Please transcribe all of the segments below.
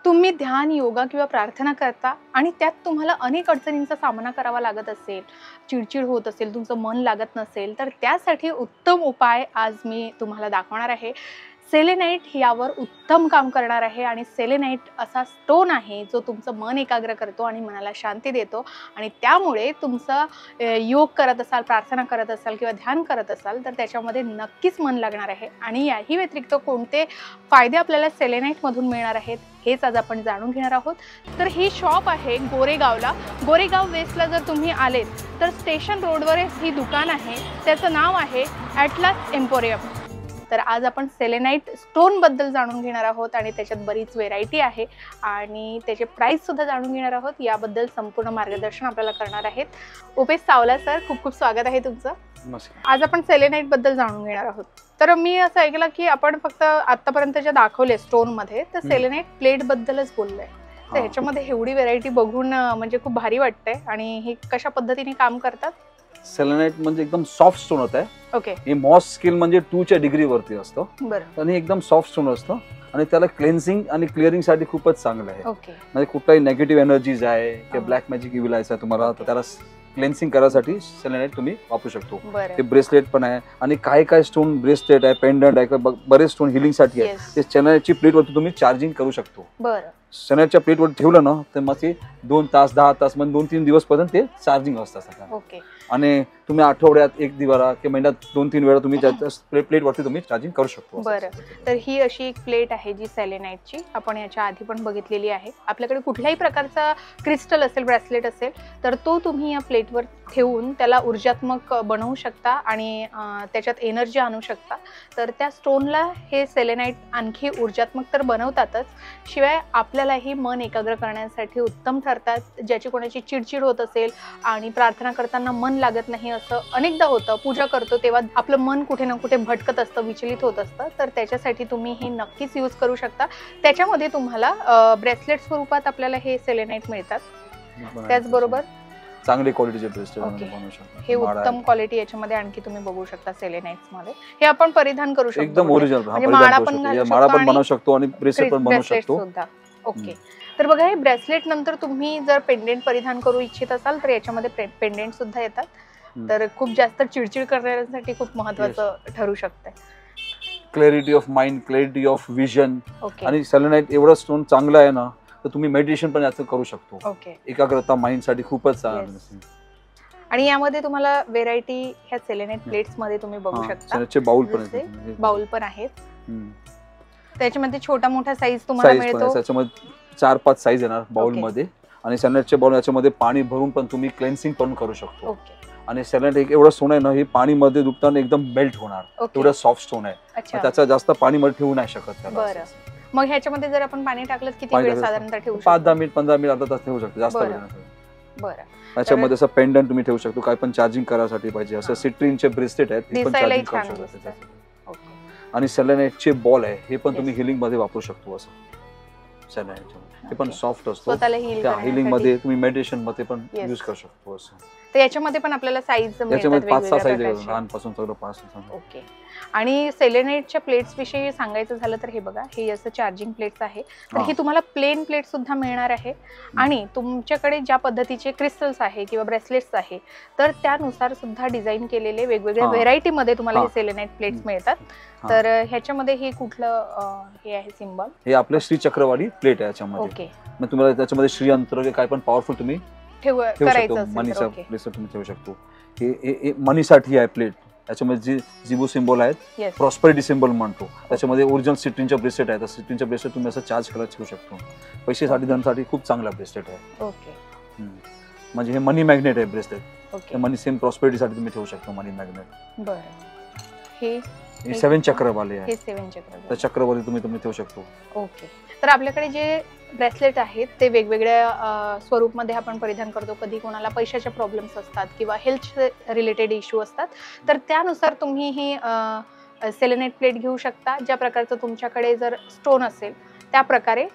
तुम्ही ध्यान, योगा किंवा प्रार्थना करता आणि त्यात तुम्हाला अनेक अडचणींचा सामना करावा लागत असेल, चिडचिड होत असेल, तुमचं मन लागत नसेल, तर त्यासाठी उत्तम उपाय आज मी तुम्हाला दाखवणार आहे. सेलेनाइट यावर उत्तम काम करणार आहे आणि सेलेनाइट असा स्टोन आहे जो तुमचं मन एकाग्र करतो आणि मनाला शांती देतो आणि त्यामुळे तुमचं योग करत असाल, प्रार्थना करत असाल किंवा ध्यान करत असाल तर त्याच्यामध्ये नक्कीच मन लागणार आहे. आणि याही व्यतिरिक्त कोणते फायदे आपल्याला सेलेनाइटमधून मिळणार आहेत हेच आज आपण जाणून घेणार आहोत. तर ही शॉप आहे गोरेगावला. गोरेगाव वेस्टला जर तुम्ही आलेत तर स्टेशन रोडवरच ही दुकान आहे. त्याचं नाव आहे ॲटलास एम्पोरियम. तर आज आपण सेलेनाइट स्टोन बद्दल जाणून घेणार आहोत आणि त्याच्यात बरीच व्हेरायटी आहे आणि त्याचे प्राइस सुद्धा जाणून घेणार आहोत. याबद्दल संपूर्ण मार्गदर्शन आपल्याला करणार आहेत उपेश सावला सर. खूप खूप स्वागत आहे तुमचं. आज आपण सेलेनाइट बद्दल जाणून घेणार आहोत. तर मी असं ऐकलं की आपण फक्त आतापर्यंत जे दाखवले स्टोन मध्ये तर सेलेनाइट प्लेट बद्दलच बोललोय. तर ह्याच्यामध्ये एवढी व्हेरायटी बघून म्हणजे खूप भारी वाटतंय. आणि हे कशा पद्धतीने काम करतात? सेलेनाइट म्हणजे एकदम सॉफ्ट स्टोन होत आहे. ओके. हे मॉस स्केल म्हणजे 2 च्या डिग्री वरती असतं. बरं. आणि एकदम सॉफ्ट स्टोन असतं आणि त्याला क्लेन्सिंग आणि क्लिअरिंग साठी खूपच चांगलं आहे. ओके. म्हणजे कुठलाही नेगेटिव्ह एनर्जीज आहे किंवा ब्लॅक मॅजिक इव्हिल आहे तुम्हाला तर त्याला क्लेन्सिंग करायसाठी सेलेनाइट तुम्ही वापरू शकतो. ते ब्रेसलेट पण आहे आणि काय स्टोन ब्रेसलेट आहे, पेंडंट आहे, बरेच स्टोन हिलिंग साठी आहे. ते सेलेनाइटची प्लेट वरती तुम्ही चार्जिंग करू शकतो. बरं. सेलेनाइटच्या प्लेट वर ठेवलं ना तर मग ते 2 तास 10 तास म्हणजे 2-3 दिवस पर्यंत ते चार्जिंग असतात. ओके. आणि तुम्ही आठवड्यात 1 दिवस किंवा महिन्यात 2-3 वेळा तुम्ही प्लेट वरती तुम्ही चार्जिंग करू शकतो. बरं. तर ही अशी एक प्लेट आहे जी सेलेनाइटची आपण याच्या आधी पण बघितलेली आहे. आपल्याकडे कुठल्याही प्रकारचा क्रिस्टल असेल, ब्रेसलेट असेल तर तो तुम्ही या प्लेटवर ठेवून त्याला ऊर्जात्मक बनवू शकता आणि त्याच्यात एनर्जी आणू शकता. तर त्या स्टोनला हे सेलेनाइट आणखी ऊर्जात्मक तर बनवतातच, शिवाय आपल्यालाही मन एकाग्र करण्यासाठी उत्तम ठरतात. ज्याची कोणाची चिडचिड होत असेल आणि प्रार्थना करताना मन लागत नाही असं अनेकदा होतं, पूजा करतो तेव्हा आपलं मन कुठे ना कुठे भटकत असतं, विचलित होत असतं, तर त्याच्यासाठी तुम्ही हे नक्कीच यूज करू शकता. त्याच्यामध्ये तुम्हाला ब्रेसलेट स्वरूपात आपल्याला हे सेलेनाइट मिळतात. त्याचबरोबर चांगली क्वालिटीचे ब्रेसलेट बनवू शकता. हे उत्तम क्वालिटी याच्यामध्ये आणखी तुम्ही बघू शकता सेलेनाइट्स मध्ये. हे आपण परिधान करू शकतो. एकदम ओरिजिनल माळा पण बनवू शकतो आणि ब्रेसलेट पण बनवू शकतो. ओके. तर बघा हे ब्रेसलेट नंतर तुम्ही जर पेंडेंट परिधान करू इच्छित असाल तर याच्यामध्ये पेंडेंट सुद्धा येतात. तर खूप जास्त चिडचिड करण्यासाठी खूप महत्त्वाचं ठरू शकतं. Clarity of mind, clarity of vision. आणि सेलेनाइट एवढं स्टोन चांगलं आहे ना तर तुम्ही मेडिटेशन पण याचं करू शकतो. ओके. एकाग्रता माइंड साठी खूपच चांगलं. आणि यामध्ये तुम्हाला व्हेरायटी ह्या सेलेनाइट प्लेट्स मध्ये तुम्ही बघू शकता. बाउल पण आहेत. त्याच्यामध्ये छोटा मोठा साईज तुम्हाला मिळतो. त्याच्यामध्ये 4-5 साईज येणार बाउल मध्ये. आणि सेलेनाइटचे बाउल याच्यामध्ये पाणी भरून पण तुम्ही क्लेन्सिंग पण करू शकतो. ओके. आणि सेलेनाइट एक एवढं स्टोन आहे ना हे पाणी मध्ये डुबताना एकदम मेल्ट होणार. एवढं सॉफ्ट स्टोन आहे. त्याचा जास्त पाणी मध्ये ठेवू नाही शकत. बरं. मग ह्याच्यामध्ये जर आपण पाणी टाकलं किती वेळ साधारणतः ठेवू शकतो? 5-10 मिनिट, 15 मिनिट, अर्धा तास ठेवू शकतो. जास्त वेळ नाही. बरं. त्याच्यामध्ये असं पेंडंट तुम्ही ठेवू शकतो. काय पण चार्जिंग करायसाठी पाहिजे असं सिट्रिनचे ब्रेसलेट आहेत ते पण चार्जिंग करू शकतो. आणि सेलेनाइटचे बॉल आहे हे पण तुम्ही हिलिंग मध्ये वापरू शकतो. असं सेलेनाइट हे पण सॉफ्ट असतो. त्या हिलिंग मध्ये तुम्ही मेडिटेशन मध्ये पण यूज करू शकतो. असं तर याच्यामध्ये पण आपल्याला साईज याच्यामध्ये 5-6 साईज आहेत. लहानपासून सगळं 5. ओके. आणि सेलेनाइटच्या प्लेट्स विषयी सांगायचं झालं तर हे बघा हे असं चार्जिंग प्लेट्स आहे. तर ही तुम्हाला प्लेन प्लेट सुद्धा मिळणार आहे. आणि तुमच्याकडे ज्या पद्धतीचे क्रिस्टल्स आहे किंवा ब्रेसलेट्स आहे तर त्यानुसार सुद्धा डिझाईन केलेले वेगवेगळ्या व्हेरायटी मध्ये तुम्हाला हे सेलेनाइट प्लेट्स मिळतात. तर ह्याच्यामध्ये हे कुठलं हे आहे सिम्बॉल? हे आपलं श्री चक्रवाडी प्लेट आहे याच्यामध्ये. ओके. मग तुम्हाला त्याच्यामध्ये श्री यंत्र काय पण पॉवरफुल तुम्ही करायचं मनीचा ब्रेसलेट तुम्ही ठेवू शकतो. हे मनीसाठी आहे प्लेट. त्याच्यामध्ये जिबू सिम्बॉल आहेत, प्रॉस्पेरिटी सिम्बॉल म्हणतो. त्याच्यामध्ये ओरिजिनल सिट्रिनच्या ब्रेसलेट आहेत. सिट्रिनच्या ब्रेसलेट तुम्ही असं चार्ज करायला ठेवू शकतो. पैशासाठी धनसाठी खूप चांगला ब्रेसलेट आहे. ओके. म्हणजे हे मनी मॅग्नेट आहे ब्रेसलेट. मनी सेम प्रॉस्पेरिटी साठी तुम्ही ठेवू शकतो मनी मॅग्नेट. बरं. हे 7 चक्रवाले आहे. हे 7 चक्रवाले. त्या चक्रवाले तुम्ही ठेवू शकतो. ओके. तर आपल्याकडे जे ब्रेसलेट आहेत ते वेगवेगळ्या स्वरूपमध्ये आपण परिधान करतो. कधी कोणाला पैशाचे प्रॉब्लेम्स असतात किंवा हेल्थ रिलेटेड इश्यू असतात तर त्यानुसार तुम्ही ही सेलेनाइट प्लेट घेऊ शकता. ज्या प्रकारचं तुमच्याकडे जर स्टोन असेल त्या प्रकारे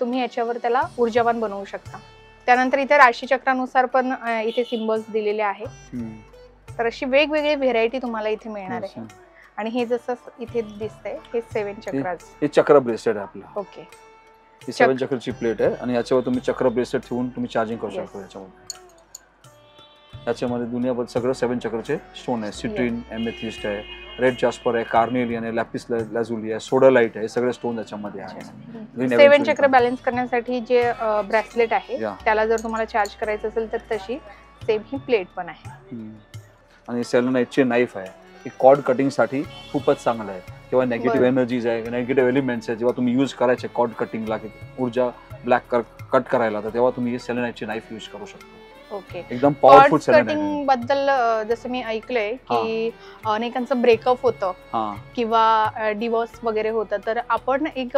तुम्ही याच्यावर त्याला ऊर्जावान बनवू शकता. त्यानंतर इथे राशीचक्रानुसार पण इथे सिम्बॉल्स दिलेले आहेत. तर अशी वेगवेगळी व्हेरायटी तुम्हाला इथे मिळणार आहे. आणि हे जसं इथे दिसतंय हे 7 चक्राज. हे चक्र ब्रेसलेट आहे आपलं. ओके. ही 7 चक्रची प्लेट आहे आणि याच्यावर तुम्ही चक्र ब्रेसलेट ठेवून तुम्ही चार्जिंग करू शकता याच्यामध्ये. याच्यामध्ये दुनियाभर सगळं 7 चक्रचे स्टोन आहे. सिट्रीन, एमेथिस्ट आहे, रेड जास्पर आहे, कार्नेलियन आहे, लॅपिस लाजुली आहे, सोडालाइट आहे, सगळे स्टोन याच्यामध्ये आहेत. 7 चक्र बॅलन्स करण्यासाठी जे ब्रेसलेट आहे त्याला जर तुम्हाला चार्ज करायचं असेल तर तशी सेम ही प्लेट पण आहे. आणि सेलेनाइटचे नाईफ आहे, हे कॉर्ड कटिंग साठी खूपच चांगलं आहे. किंवा नेगेटिव्ह एनर्जीज आहे, नेगेटिव्ह एलिमेंट्स आहे, जेव्हा तुम्ही यूज करायचे कॉर्ड कटिंगला, ऊर्जा ब्लॅक कट करायला, तर तेव्हा तुम्ही सेलेनाइटचे नाईफ यूज करू शकता. ओके. एकदम पॉवरफुल कटिंग बद्दल जसं मी ऐकलंय की अनेकांचं ब्रेकअप होतं किंवा डिवोर्स वगैरे होतं, तर आपण एक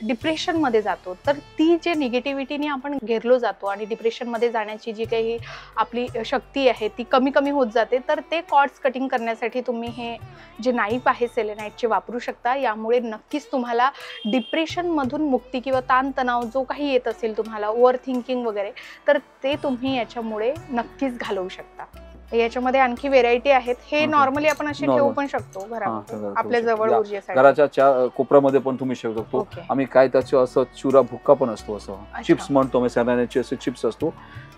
डिप्रेशन मध्ये जातो, तर ती जे निगेटिव्हिटीने आपण घेरलो जातो आणि डिप्रेशन मध्ये जाण्याची जी काही आपली शक्ती आहे ती कमी कमी होत जाते. तर ते कॉर्ड्स कटिंग करण्यासाठी तुम्ही हे जे नाईफ आहे सेलेनाइटचे वापरू शकता. यामुळे नक्कीच तुम्हाला डिप्रेशन मधून मुक्ती किंवा ताणतणाव जो काही येत असेल तुम्हाला, ओव्हर थिंकिंग वगैरे, तर ते तुम्ही याच्यामुळे नक्कीच घालवू शकता. याच्यामध्ये आणखी व्हेरायटी आहेत. हे नॉर्मली आपण असे ठेवू पण शकतो घरामध्ये आपल्या जवळ ऊर्जेसाठी. घराच्या कोपऱ्यामध्ये पण तुम्ही ठेवू शकतो. आम्ही काय त्याचं असं चुरा भुक्का पण असतो, असं चिप्स म्हणतो मी, सेलेनाइटचे असे चिप्स असतो.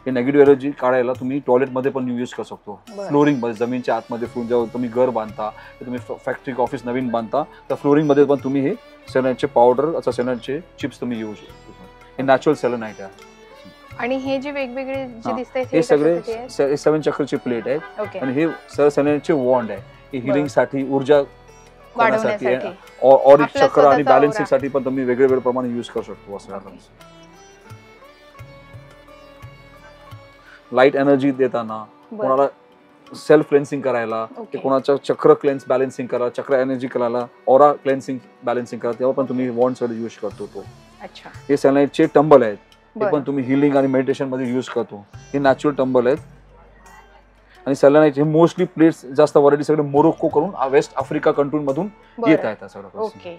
हे नेगेटिव्ह एनर्जी काढायला तुम्ही टॉयलेट मध्ये पण यूज करू शकतो. फ्लोरिंग मध्ये, जमीनच्या आतमध्ये जेव्हा तुम्ही घर बांधता, तुम्ही फॅक्टरी ऑफिस नवीन बांधता, तर फ्लोरिंग मध्ये पण तुम्ही हे सेलेनाइटचे पावडर, असं सेलेनाइटचे चिप्स तुम्ही यूज शकतो. हे नॅचरल सेलेनाइट आहे. आणि हे जे वेगवेगळे जे दिसते हे सगळे 7 चक्रची प्लेट आहे. आणि हे सेलेनाइटचे वॉन्ड आहे. हे हिलिंग साठी, ऊर्जा वाढवण्यासाठी, ऑरिक चक्र आणि बॅलन्सिंग साठी पण तुम्ही वेगवेगळ्या प्रमाणे यूज करू शकतो. असं लाईट एनर्जी देताना, कोणाला सेल्फ क्लेन्सिंग करायला, कोणाचं चक्र क्लेन्स बॅलन्सिंग करायला, चक्र एनर्जी करायला, ऑरा क्लेन्सिंग बॅलन्सिंग करायला, तेव्हा पण तुम्ही वॉन्ड साठी यूज करतो तो. हे सेलेनाइटचे टंबल आहेत. हे पण तुम्ही हिलिंग आणि मेडिटेशन मध्ये यूज करतो. हे नॅचरल टंबल आहेत. आणि सेलेनाइट हे मोस्टली प्लेट्स जास्त व्हरायटी सगळे मोरोक्को करून वेस्ट आफ्रिका कंट्री मधून येत आहेत सगळं. ओके.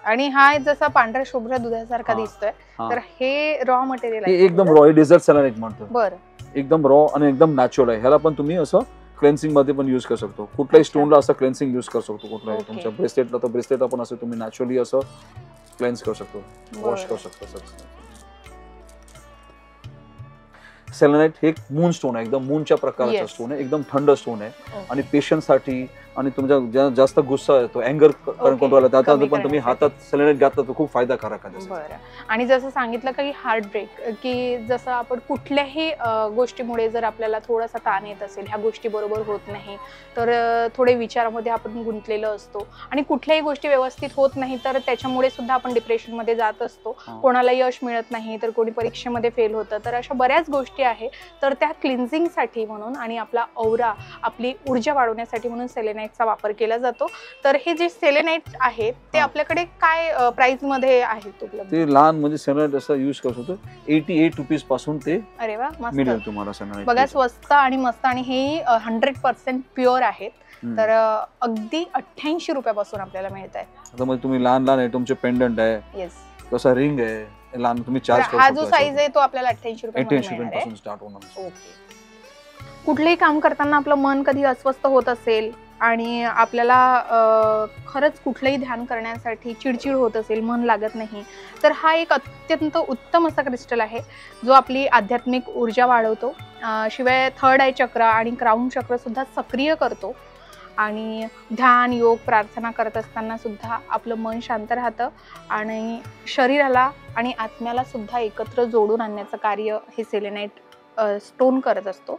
आणि हा जसा पांढऱ्या शुभ्र दुधासारखा दिसतोय, तर हे रॉ मटेरियल आहे. एकदम रॉ, डेझर्ट सेलेनाइट म्हणतो. बरं. एकदम रॉ आणि एकदम नॅचरल आहे. ह्याला पण तुम्ही असं क्लेन्सिंग मध्ये पण यूज करू शकतो. कुठल्याही स्टोनला असं क्लेन्सिंग यूज करू शकतो. कुठल्याही तुमच्या ब्रेसलेटला, तर ब्रेसलेटला पण असं तुम्ही नॅचरली असं क्लेन्स करू शकतो, वॉश करू शकतो. सेलेनाइट हे एक मून स्टोन आहे, एकदम मूनच्या प्रकारचा स्टोन आहे, एकदम थंड स्टोन आहे. आणि पेशंट साठी आणि तुमच्या जास्त गुस्सा येतो, अँगर कंट्रोल, त्यात पण तुम्ही हातात सेलेनाइट घातलं तर खूप फायदाकारक आहे. बरं. आणि जसं सांगितलं की हार्ट ब्रेक, की जसं आपण कुठल्याही गोष्टीमुळे जर आपल्याला थोडासा ताण येत असेल, ह्या गोष्टी बरोबर होत नाही, तर थोडे विचारामध्ये आपण गुंतलेलो असतो आणि कुठल्याही गोष्टी व्यवस्थित होत नाही, तर त्याच्यामुळे सुद्धा आपण डिप्रेशन मध्ये जात असतो. कोणाला यश मिळत नाही, तर कोणी परीक्षेमध्ये फेल होतं, तर अशा बऱ्याच गोष्टी आहे. तर त्या क्लिन्झिंग साठी म्हणून आणि आपला औरा, आपली ऊर्जा वाढवण्यासाठी म्हणून सेलेनाइटचा वापर केला जातो. तर हे जे सेलेनाइट आहे ते आपल्याकडे काय प्राइस मध्ये आहेत उपलब्ध? ते लहान म्हणजे सेलेनाइट असं यूज करू शकतो. 88 रुपीज पासून ते अरे वा, मस्त मिळेल तुम्हाला सेलेनाइट. बघा, स्वस्त आणि मस्त. आणि हे 100% प्युअर आहेत. तर अगदी 88 रुपयापासून आपल्याला मिळत आहे. आता म्हणजे तुम्ही लहान लहान तुमचे पेंडंट आहे, येस, कसा रिंग आहे, लहान तुम्ही चार्ज करू शकता. हा जो साईज आहे तो आपल्याला 88 रुपयापासून स्टार्ट होणार. ओके. कुठलेही काम करताना आपलं मन कधी अस्वस्थ होत असेल आणि आपल्याला खरंच कुठलंही ध्यान करण्यासाठी चिडचिड होत असेल, मन लागत नाही, तर हा एक अत्यंत उत्तम असा क्रिस्टल आहे जो आपली आध्यात्मिक ऊर्जा वाढवतो. शिवाय थर्ड आय चक्र आणि क्राउन चक्र सुद्धा सक्रिय करतो. आणि ध्यान, योग, प्रार्थना करत असताना सुद्धा आपलं मन शांत राहतं आणि शरीराला आणि आत्म्याला सुद्धा एकत्र जोडून आणण्याचं कार्य हे सेलेनाइट स्टोन करत असतो.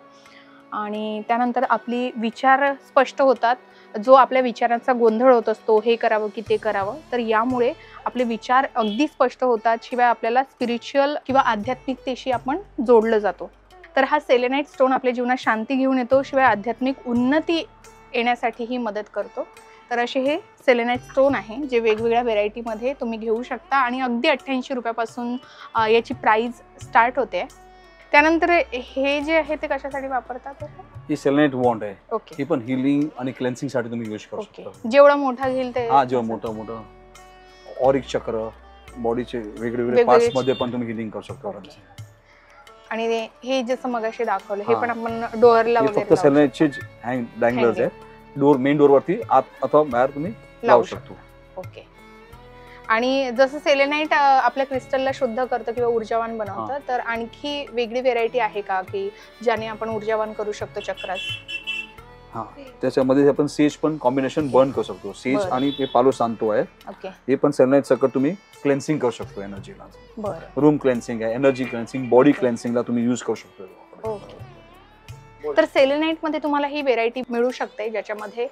आणि त्यानंतर आपली विचार स्पष्ट होतात. जो आपल्या विचारांचा गोंधळ होत असतो, हे करावं की ते करावं, तर यामुळे आपले विचार अगदी स्पष्ट होतात. शिवाय आपल्याला स्पिरिच्युअल किंवा आध्यात्मिकतेशी आपण जोडलं जातो. तर हा सेलेनाइट स्टोन आपल्या जीवनात शांती घेऊन येतो, शिवाय आध्यात्मिक उन्नती येण्यासाठीही मदत करतो. तर असे हे सेलेनाइट स्टोन आहे जे वेगवेगळ्या व्हेरायटीमध्ये तुम्ही घेऊ शकता आणि अगदी 88 रुपयापासून याची प्राइस स्टार्ट होते. त्यानंतर हे जे आहे ते कशासाठी वापरतात? ही सेलेनाइट वॉन्ड आहे. ओके. ही पण हिलिंग आणि क्लेन्सिंग साठी तुम्ही यूज करू शकता. जेवढा मोठा घेईल ते, जेवढा मोठा ऑरिक चक्र, बॉडीचे वेगवेगळे पार्ट्स मध्ये पण तुम्ही हिलिंग करू शकता. आणि हे जसं मगाशी दाखवलं, हे पण आपण डोअरला वगैरे फक्त सेलेनाइटचे डँगलर्स आहे. डोर, मेन डोर वरती आत अथवा बाहेर तुम्ही लावू शकतो. ओके. आणि जसं सेलेनाईट आपल्या क्रिस्टलला शुद्ध करतं किंवा ऊर्जावान बनवतं, तर आणखी वेगळी व्हेरायटी आहे का की ज्याने आपण ऊर्जावान करू शकतो चक्रास? हा, त्याच्यामध्ये आपण सेज पण कॉम्बिनेशन बर्न करू शकतो. सेज आणि हे पालो सांतो आहे. ओके. हे पण सेलेनाईट सकट तुम्ही क्लेन्सिंग करू शकतो एनर्जीला. बरं. रूम क्लेन्सिंग आहे, एनर्जी क्लेन्सिंग, बॉडी क्लेन्सिंगला तुम्ही यूज करू शकतो. ओके. तर सेलेनाईट मध्ये तुम्हाला ही व्हेरायटी मिळू शकते ज्याच्यामध्ये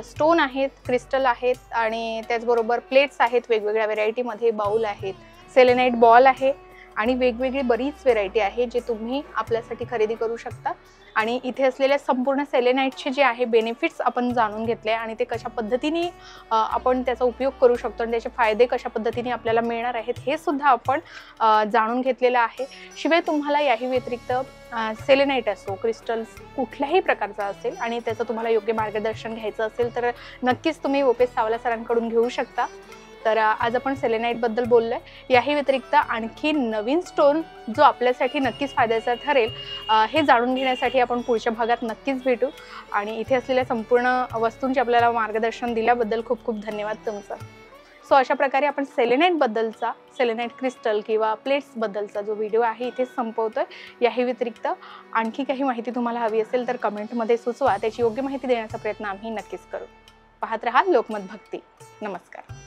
स्टोन आहेत, क्रिस्टल आहेत आणि त्याचबरोबर प्लेट्स आहेत वेगवेगळ्या व्हेरायटीमध्ये, बाउल आहेत, सेलेनाईट बॉल आहे आणि वेगवेगळी बरीच व्हेरायटी आहे जे तुम्ही आपल्यासाठी खरेदी करू शकता. आणि इथे असलेल्या संपूर्ण सेलेनाईटचे जे आहे बेनिफिट्स आपण जाणून घेतले आणि ते कशा पद्धतीने आपण त्याचा उपयोग करू शकतो आणि त्याचे फायदे कशा पद्धतीने आपल्याला मिळणार आहेत हे सुद्धा आपण जाणून घेतलेलं आहे. शिवाय तुम्हाला याही व्यतिरिक्त सेलेनाईट असो, क्रिस्टल्स कुठल्याही प्रकारचा असेल आणि त्याचं तुम्हाला योग्य मार्गदर्शन घ्यायचं असेल तर नक्कीच तुम्ही ओपेस सावला सरांकडून घेऊ शकता. तर आज आपण सेलेनाईटबद्दल बोललोय. याही व्यतिरिक्त आणखी नवीन स्टोन जो आपल्यासाठी नक्कीच फायद्याचा ठरेल हे जाणून घेण्यासाठी आपण पुढच्या भागात नक्कीच भेटू. आणि इथे असलेल्या संपूर्ण वस्तूंचे आपल्याला मार्गदर्शन दिल्याबद्दल खूप खूप धन्यवाद तुमचं. सो अशा प्रकारे आपण सेलेनाईटबद्दलचा, सेलेनाईट क्रिस्टल किंवा प्लेट्सबद्दलचा जो व्हिडिओ आहे इथेच संपवतोय. याही व्यतिरिक्त आणखी काही माहिती तुम्हाला हवी असेल तर कमेंटमध्ये सुचवा. त्याची योग्य माहिती देण्याचा प्रयत्न आम्ही नक्कीच करू. पाहत रहा लोकमत भक्ती. नमस्कार.